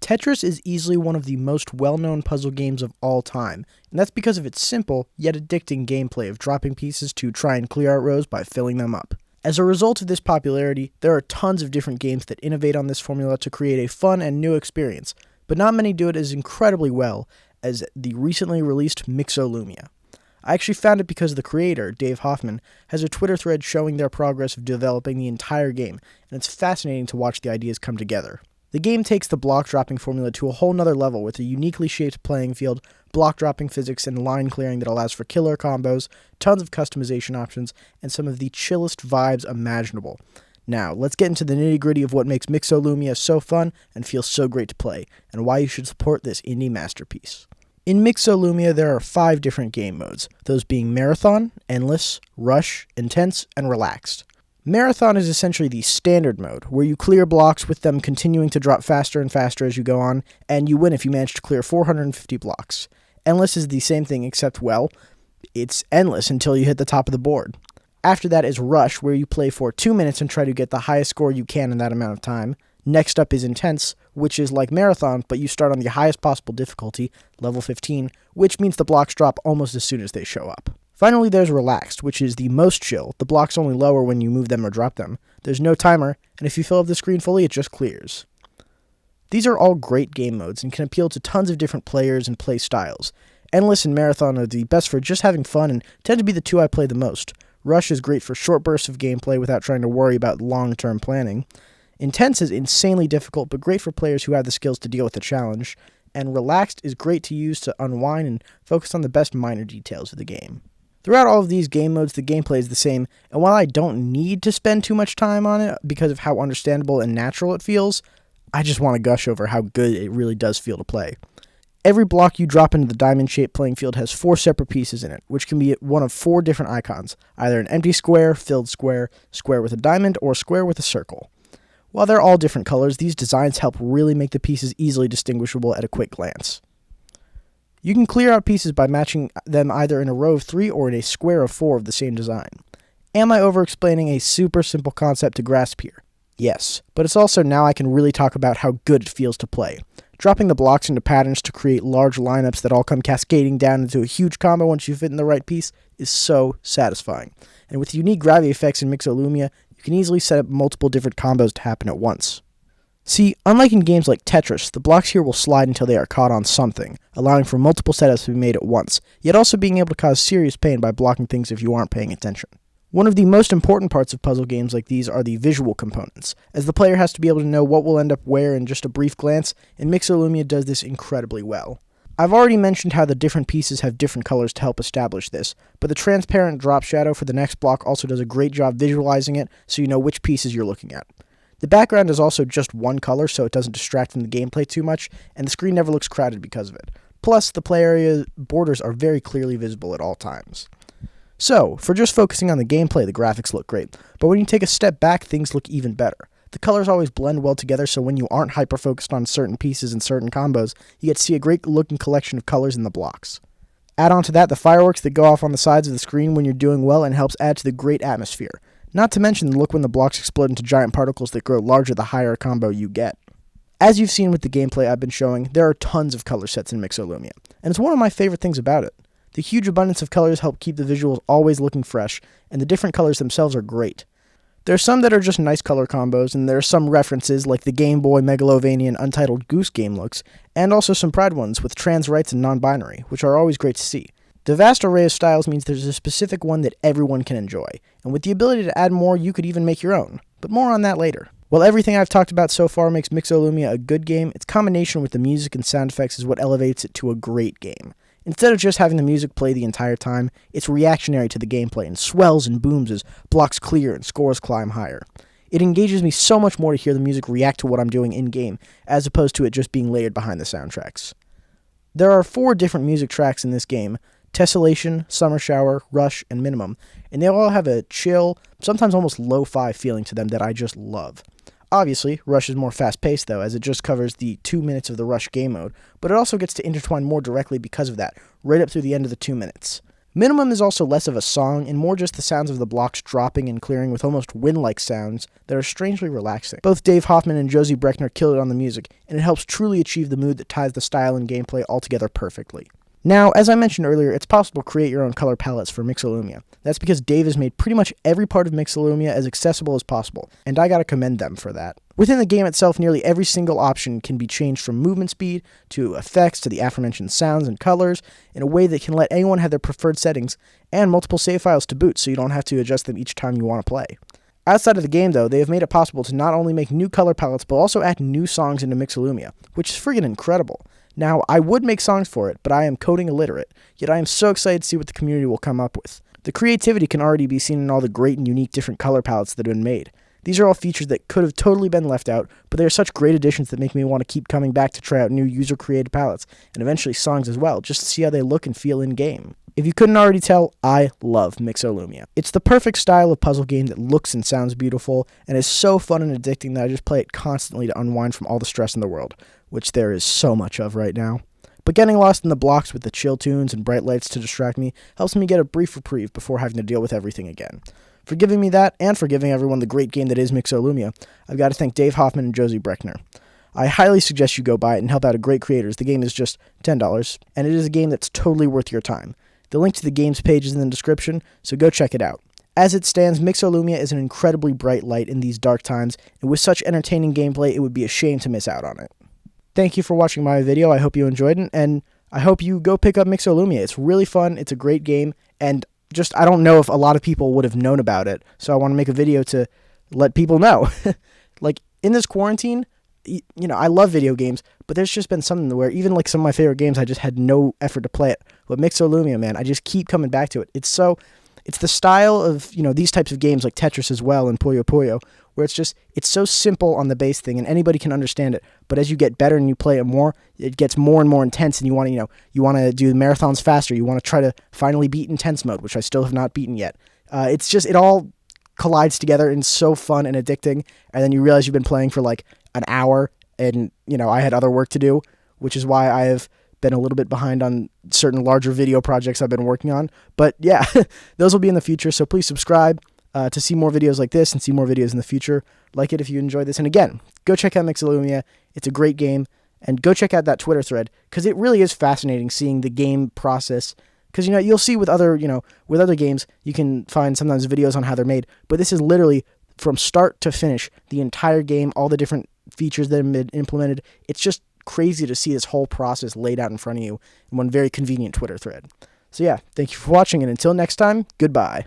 Tetris is easily one of the most well-known puzzle games of all time, and that's because of its simple, yet addicting gameplay of dropping pieces to try and clear out rows by filling them up. As a result of this popularity, there are tons of different games that innovate on this formula to create a fun and new experience, but not many do it as incredibly well as the recently released Mixolumia. I actually found it because the creator, Dave Hoffman, has a Twitter thread showing their progress of developing the entire game, and it's fascinating to watch the ideas come together. The game takes the block dropping formula to a whole nother level with a uniquely shaped playing field, block dropping physics, and line clearing that allows for killer combos, tons of customization options, and some of the chillest vibes imaginable. Now, let's get into the nitty gritty of what makes Mixolumia so fun and feels so great to play, and why you should support this indie masterpiece. In Mixolumia, there are 5 different game modes, those being Marathon, Endless, Rush, Intense, and Relaxed. Marathon is essentially the standard mode, where you clear blocks with them continuing to drop faster and faster as you go on, and you win if you manage to clear 450 blocks. Endless is the same thing except, well, it's endless until you hit the top of the board. After that is Rush, where you play for 2 minutes and try to get the highest score you can in that amount of time. Next up is Intense, which is like Marathon, but you start on the highest possible difficulty, level 15, which means the blocks drop almost as soon as they show up. Finally, there's Relaxed, which is the most chill. The blocks only lower when you move them or drop them. There's no timer, and if you fill up the screen fully, it just clears. These are all great game modes and can appeal to tons of different players and play styles. Endless and Marathon are the best for just having fun and tend to be the 2 I play the most. Rush is great for short bursts of gameplay without trying to worry about long-term planning. Intense is insanely difficult, but great for players who have the skills to deal with the challenge. And Relaxed is great to use to unwind and focus on the best minor details of the game. Throughout all of these game modes, the gameplay is the same, and while I don't need to spend too much time on it because of how understandable and natural it feels, I just want to gush over how good it really does feel to play. Every block you drop into the diamond-shaped playing field has 4 separate pieces in it, which can be one of 4 different icons, either an empty square, filled square, square with a diamond, or square with a circle. While they're all different colors, these designs help really make the pieces easily distinguishable at a quick glance. You can clear out pieces by matching them either in a row of 3 or in a square of 4 of the same design. Am I over-explaining a super simple concept to grasp here? Yes, but it's also now I can really talk about how good it feels to play. Dropping the blocks into patterns to create large lineups that all come cascading down into a huge combo once you fit in the right piece is so satisfying. And with unique gravity effects in Mixolumia, you can easily set up multiple different combos to happen at once. See, unlike in games like Tetris, the blocks here will slide until they are caught on something, allowing for multiple setups to be made at once, yet also being able to cause serious pain by blocking things if you aren't paying attention. One of the most important parts of puzzle games like these are the visual components, as the player has to be able to know what will end up where in just a brief glance, and Mixolumia does this incredibly well. I've already mentioned how the different pieces have different colors to help establish this, but the transparent drop shadow for the next block also does a great job visualizing it so you know which pieces you're looking at. The background is also just one color so it doesn't distract from the gameplay too much, and the screen never looks crowded because of it. Plus, the play area borders are very clearly visible at all times. So, for just focusing on the gameplay, the graphics look great, but when you take a step back, things look even better. The colors always blend well together, so when you aren't hyper-focused on certain pieces and certain combos, you get to see a great-looking collection of colors in the blocks. Add on to that the fireworks that go off on the sides of the screen when you're doing well and helps add to the great atmosphere. Not to mention the look when the blocks explode into giant particles that grow larger the higher a combo you get. As you've seen with the gameplay I've been showing, there are tons of color sets in Mixolumia, and it's one of my favorite things about it. The huge abundance of colors help keep the visuals always looking fresh, and the different colors themselves are great. There are some that are just nice color combos, and there are some references like the Game Boy Megalovania Untitled Goose Game looks, and also some pride ones with trans rights and non-binary, which are always great to see. The vast array of styles means there's a specific one that everyone can enjoy, and with the ability to add more, you could even make your own. But more on that later. While everything I've talked about so far makes Mixolumia a good game, its combination with the music and sound effects is what elevates it to a great game. Instead of just having the music play the entire time, it's reactionary to the gameplay and swells and booms as blocks clear and scores climb higher. It engages me so much more to hear the music react to what I'm doing in-game, as opposed to it just being layered behind the soundtracks. There are 4 different music tracks in this game: Tessellation, Summer Shower, Rush, and Minimum, and they all have a chill, sometimes almost lo-fi feeling to them that I just love. Obviously, Rush is more fast-paced though, as it just covers the 2 minutes of the Rush game mode, but it also gets to intertwine more directly because of that, right up through the end of the 2 minutes. Minimum is also less of a song and more just the sounds of the blocks dropping and clearing with almost wind-like sounds that are strangely relaxing. Both Dave Hoffman and Josie Breckner killed it on the music, and it helps truly achieve the mood that ties the style and gameplay all together perfectly. Now, as I mentioned earlier, it's possible to create your own color palettes for Mixolumia. That's because Dave has made pretty much every part of Mixolumia as accessible as possible, and I gotta commend them for that. Within the game itself, nearly every single option can be changed from movement speed to effects to the aforementioned sounds and colors in a way that can let anyone have their preferred settings and multiple save files to boot so you don't have to adjust them each time you want to play. Outside of the game, though, they have made it possible to not only make new color palettes, but also add new songs into Mixolumia, which is friggin' incredible. Now, I would make songs for it, but I am coding illiterate, yet I am so excited to see what the community will come up with. The creativity can already be seen in all the great and unique different color palettes that have been made. These are all features that could have totally been left out, but they are such great additions that make me want to keep coming back to try out new user-created palettes, and eventually songs as well, just to see how they look and feel in-game. If you couldn't already tell, I love Mixolumia. It's the perfect style of puzzle game that looks and sounds beautiful, and is so fun and addicting that I just play it constantly to unwind from all the stress in the world, which there is so much of right now. But getting lost in the blocks with the chill tunes and bright lights to distract me helps me get a brief reprieve before having to deal with everything again. For giving me that, and for giving everyone the great game that is Mixolumia, I've got to thank Dave Hoffman and Josie Breckner. I highly suggest you go buy it and help out a great creators. The game is just $10, and it is a game that's totally worth your time. The link to the game's page is in the description, so go check it out. As it stands, Mixolumia is an incredibly bright light in these dark times, and with such entertaining gameplay, it would be a shame to miss out on it. Thank you for watching my video. I hope you enjoyed it, and I hope you go pick up Mixolumia. It's really fun, it's a great game, and I don't know if a lot of people would have known about it, so I want to make a video to let people know. Like, in this quarantine, I love video games, but there's just been something where even like some of my favorite games, I just had no effort to play it. But Mixolumia, man, I just keep coming back to it. It's the style of, these types of games like Tetris as well and Puyo Puyo, where it's so simple on the base thing and anybody can understand it. But as you get better and you play it more, it gets more and more intense, and you want to do marathons faster. You want to try to finally beat intense mode, which I still have not beaten yet. It all collides together and so fun and addicting. And then you realize you've been playing for like an hour, and I had other work to do, which is why I have been a little bit behind on certain larger video projects I've been working on. But yeah, those will be in the future, so please subscribe to see more videos like this and see more videos in the future. Like it if you enjoyed this. And again, go check out Mixolumia. It's a great game. And go check out that Twitter thread, because it really is fascinating seeing the game process. Because, you'll see with other games, you can find sometimes videos on how they're made. But this is literally from start to finish, the entire game, all the different features that have been implemented. It's just crazy to see this whole process laid out in front of you in one very convenient Twitter thread. So yeah, thank you for watching, and until next time, goodbye.